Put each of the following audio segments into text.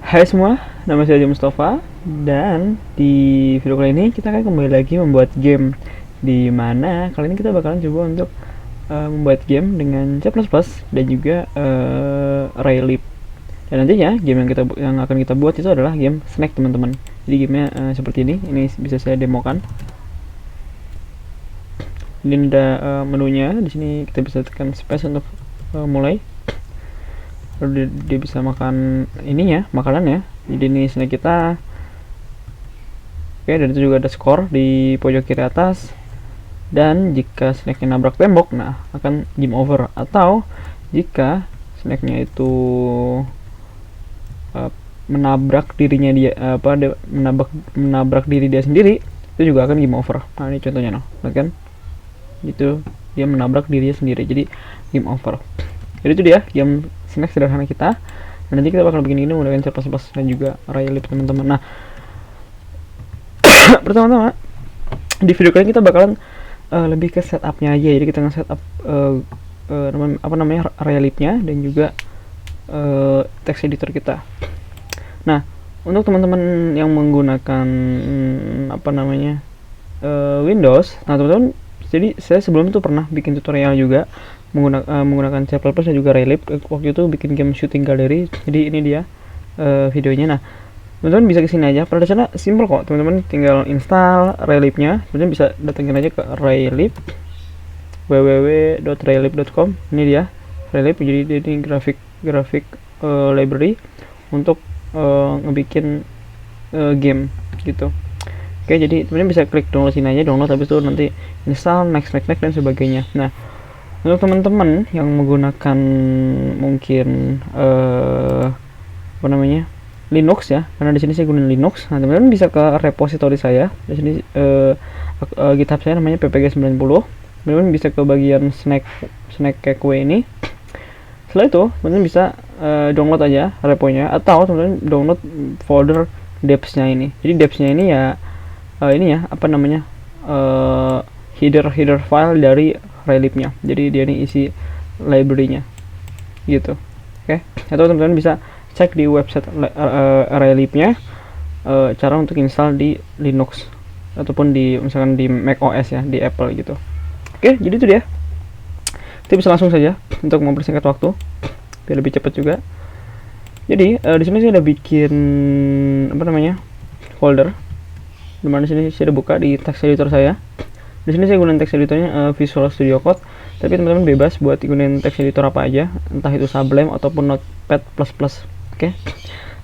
Hai semua, nama saya Haji Mustafa dan di video kali ini kita akan kembali lagi membuat game di mana kali ini kita bakalan coba untuk membuat game dengan C++ dan juga Raylib. Dan nantinya game yang akan kita buat itu adalah game Snack teman-teman. Jadi gamenya seperti ini bisa saya demokan. Ini ada menunya, di sini kita bisa tekan space untuk mulai. Lalu dia bisa makan ininya, makanannya. Jadi ini snack kita. Oke, dan itu juga ada skor di pojok kiri atas. Dan jika snacknya nabrak tembok, nah akan game over. Atau jika snacknya itu menabrak dirinya dia, menabrak diri dia sendiri, itu juga akan game over. Nah ini contohnya, kan? Itu dia menabrak dirinya sendiri, jadi game over. Jadi itu dia game snack sederhana kita. Dan nanti kita bakal bikin ini menggunakan C++ dan juga Raylib teman-teman. Nah, pertama-tama di video kali ini kita bakalan lebih ke setupnya aja. Jadi kita nge-setup Raylibnya dan juga text editor kita. Nah, untuk teman-teman yang menggunakan Windows, nah teman-teman, jadi saya sebelum itu pernah bikin tutorial juga menggunakan C++ dan juga Raylib. Waktu itu bikin game shooting gallery. Jadi ini dia videonya. Nah, teman-teman bisa kesini aja. Pada dasarnya simple kok. Teman-teman tinggal install Raylibnya. Teman-teman bisa datengin aja ke Raylib, www.raylib.com. Ini dia Raylib. Jadi ini grafik library untuk ngebikin game gitu. Oke, jadi teman-teman bisa klik download sini aja, download, habis itu nanti install, next dan sebagainya. Nah, untuk teman-teman yang menggunakan mungkin Linux ya, karena di sini saya gunakan Linux. Nah, teman-teman bisa ke repository saya. Di sini GitHub saya namanya ppg90. Teman-teman bisa ke bagian snack cakeway ini. Setelah itu, teman-teman bisa download aja reponya, atau teman-teman download folder deps-nya ini. Jadi deps-nya ini ya header file dari Raylibnya. Jadi dia ini isi library-nya gitu. Oke. Atau teman-teman bisa cek di website Raylibnya cara untuk install di Linux ataupun di misalkan di Mac OS ya, di Apple gitu. Oke, jadi itu dia. Kita bisa langsung saja untuk mempersingkat waktu biar lebih cepat juga. Jadi di sini saya udah bikin folder. Dimana sini saya udah buka di text editor saya. Di sini saya gunakan text editornya Visual Studio Code, tapi teman-teman bebas buat gunain text editor apa aja, entah itu Sublime ataupun Notepad++. Oke.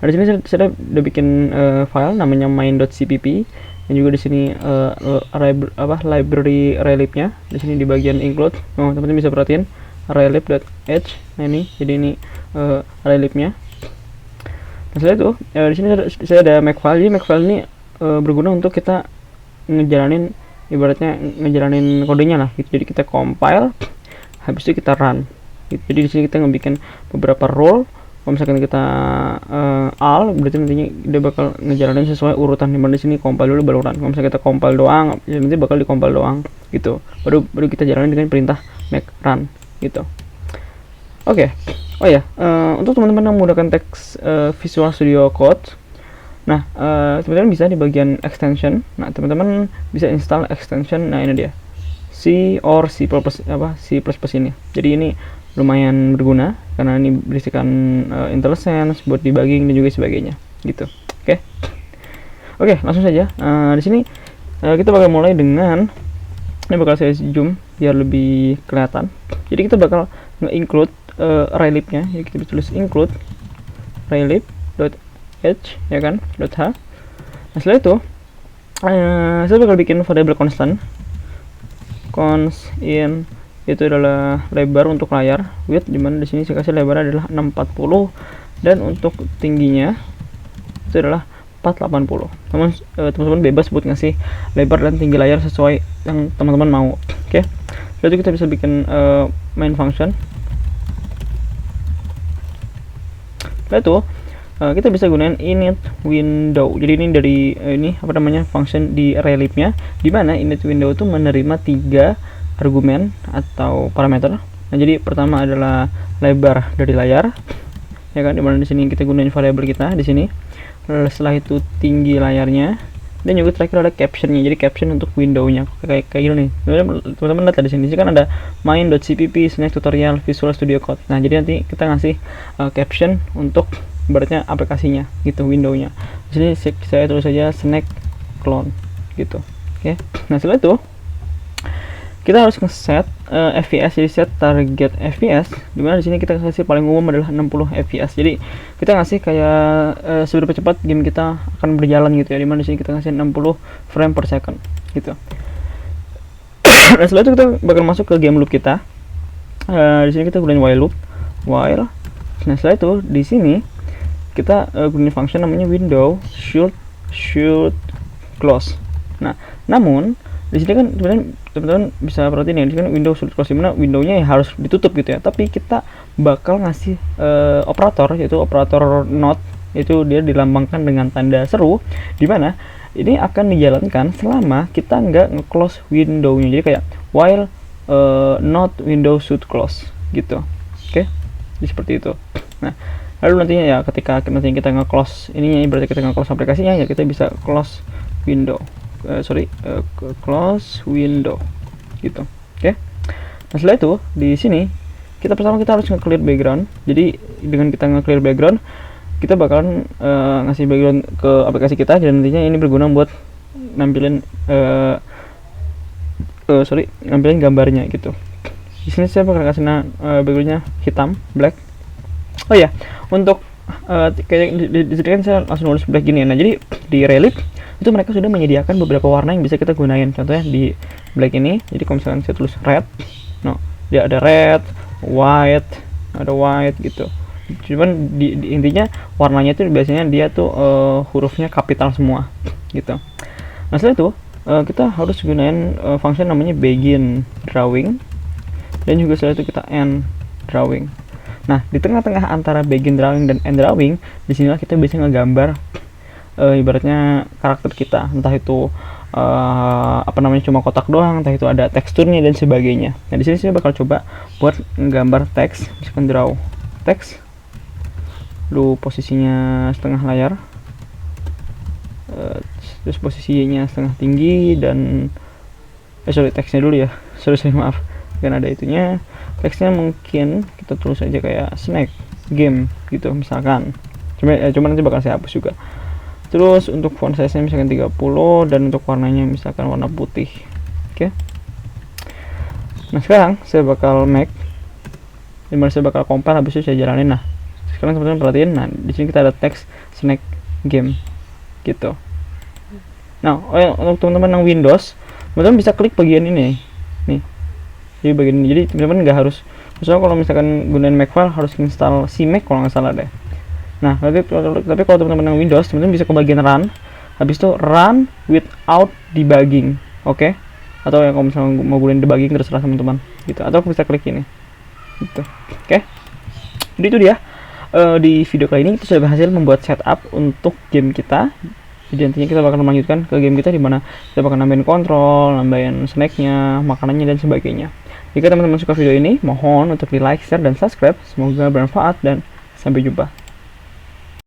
Nah, di sini saya udah bikin file namanya main.cpp, dan juga di sini library Raylibnya. Di sini di bagian include. Oh, teman-teman bisa perhatiin raylib.h. Nah, ini jadi ini Raylibnya. Nah, setelah itu di sini saya ada makefile. Jadi makefile ini berguna untuk kita ngejalanin kodenya lah gitu. Jadi kita compile, habis itu kita run gitu. Jadi di sini kita ngebikin beberapa role. Kalau misalkan kita all, berarti nantinya dia bakal ngejalanin sesuai urutan. Dimana di sini compile dulu baru run. Kalau misalkan kita compile doang, ya nanti bakal di compile doang gitu. Baru kita jalanin dengan perintah make run gitu. Oke. Oh ya, untuk teman-teman yang menggunakan teks Visual Studio Code, nah, teman-teman bisa di bagian extension. Nah, teman-teman bisa install extension. Nah, ini dia C ini. Jadi ini lumayan berguna karena ini berisikan IntelliSense buat debugging dan juga sebagainya gitu. Oke, langsung saja. Di sini kita bakal mulai dengan ini, bakal saya zoom biar lebih kelihatan. Jadi kita bakal nge-include Raylibnya. Jadi kita bisa tulis include raylib.h ya kan, .h. Nah, setelah itu saya bakal bikin variable constant. Const in itu adalah lebar untuk layar, width, dimana di sini saya kasih lebar adalah 640, dan untuk tingginya itu adalah 480. Teman-teman bebas buat ngasih lebar dan tinggi layar sesuai yang teman-teman mau. Oke. Lalu kita bisa bikin main function. Lalu itu kita bisa gunakan init window. Jadi ini dari function di Raylibnya, dimana init window itu menerima 3 argumen atau parameter. Nah, jadi pertama adalah lebar dari layar, ya kan, dimana di sini kita gunain variabel kita di sini. Setelah itu tinggi layarnya, dan juga terakhir ada captionnya. Jadi caption untuk windownya kayak gini nih. Teman-teman lihat di sini kan ada main.cpp snack tutorial Visual Studio Code. Nah, jadi nanti kita ngasih caption untuk ibaratnya aplikasinya gitu, windownya. Di sini saya tulis saja snack clone gitu. Oke. Nah, setelah itu kita harus nge-set FPS, jadi set target FPS, dimana di sini kita kasih paling umum adalah 60 FPS. Jadi kita ngasih kayak seberapa cepat game kita akan berjalan gitu ya, dimana di sini kita ngasih 60 frame per second gitu. Nah, setelah itu kita bakal masuk ke game loop kita. Di sini kita gunain while loop, while. Nah, setelah itu di sini kita gunain function namanya window should close. Nah, namun di sini kan teman-teman bisa perhatiin ya, di sini kan window should close, dimana windownya ya harus ditutup gitu ya, tapi kita bakal ngasih operator, yaitu operator not, itu dia dilambangkan dengan tanda seru, dimana ini akan dijalankan selama kita nggak nge-close windownya. Jadi kayak while not window should close gitu. Oke. Jadi seperti itu. Nah, lalu nantinya ya ketika nanti kita nge-close ininya, berarti kita nge-close aplikasinya, ya kita bisa close window. Close window gitu. Oke. Nah, setelah itu di sini kita harus nge-clear background. Jadi dengan kita nge-clear background, kita bakalan ngasih background ke aplikasi kita, dan nantinya ini berguna buat nampilin nampilin gambarnya gitu. Di sini saya bakal kasih backgroundnya hitam, black. Oh ya, untuk kayak di sini kan saya langsung nulis black gini ya. Nah, jadi di Relief itu mereka sudah menyediakan beberapa warna yang bisa kita gunain. Contohnya di black ini, jadi kalau misalkan saya tulis red, dia ada red, white gitu. Cuman intinya warnanya itu biasanya dia tuh hurufnya kapital semua gitu. Nah, setelah itu kita harus gunain function namanya begin drawing, dan juga setelah itu kita end drawing. Nah, di tengah-tengah antara begin drawing dan end drawing, disinilah kita bisa ngegambar ibaratnya karakter kita, entah itu cuma kotak doang, entah itu ada teksturnya dan sebagainya. Nah, di sini saya bakal coba buat nggambar teks, misalkan draw teks, lu posisinya setengah layar, terus posisinya setengah tinggi, dan teksnya dulu ya, maaf, kan ada itunya. Teksnya mungkin kita tulis aja kayak snack game gitu misalkan, cuma nanti bakal saya hapus juga. Terus untuk font size nya misalkan 30, dan untuk warnanya misalkan warna putih. Oke. Nah, sekarang saya bakal make, dimana saya bakal compile, habis itu saya jalanin. Nah, sekarang teman-teman perhatiin, nah di sini kita ada teks snack game gitu. Nah, untuk teman-teman yang Windows, teman-teman bisa klik bagian ini nih, jadi bagian ini. Jadi teman-teman nggak harus, misalnya kalau misalkan gunain Makefile harus install CMake kalau nggak salah deh. Nah, tapi kalau teman-teman yang Windows, teman-teman bisa ke bagian run, habis itu run without debugging, oke? Atau yang kalau misalnya mau gunain debugging, terserah teman-teman gitu. Atau bisa klik ini gitu. Oke. Jadi itu dia, di video kali ini kita sudah berhasil membuat setup untuk game kita. Jadi nantinya kita bakal melanjutkan ke game kita, dimana kita bakal nambahin kontrol, nambahin snacknya, makanannya, dan sebagainya. Jika teman-teman suka video ini, mohon untuk di like, share, dan subscribe. Semoga bermanfaat, dan sampai jumpa.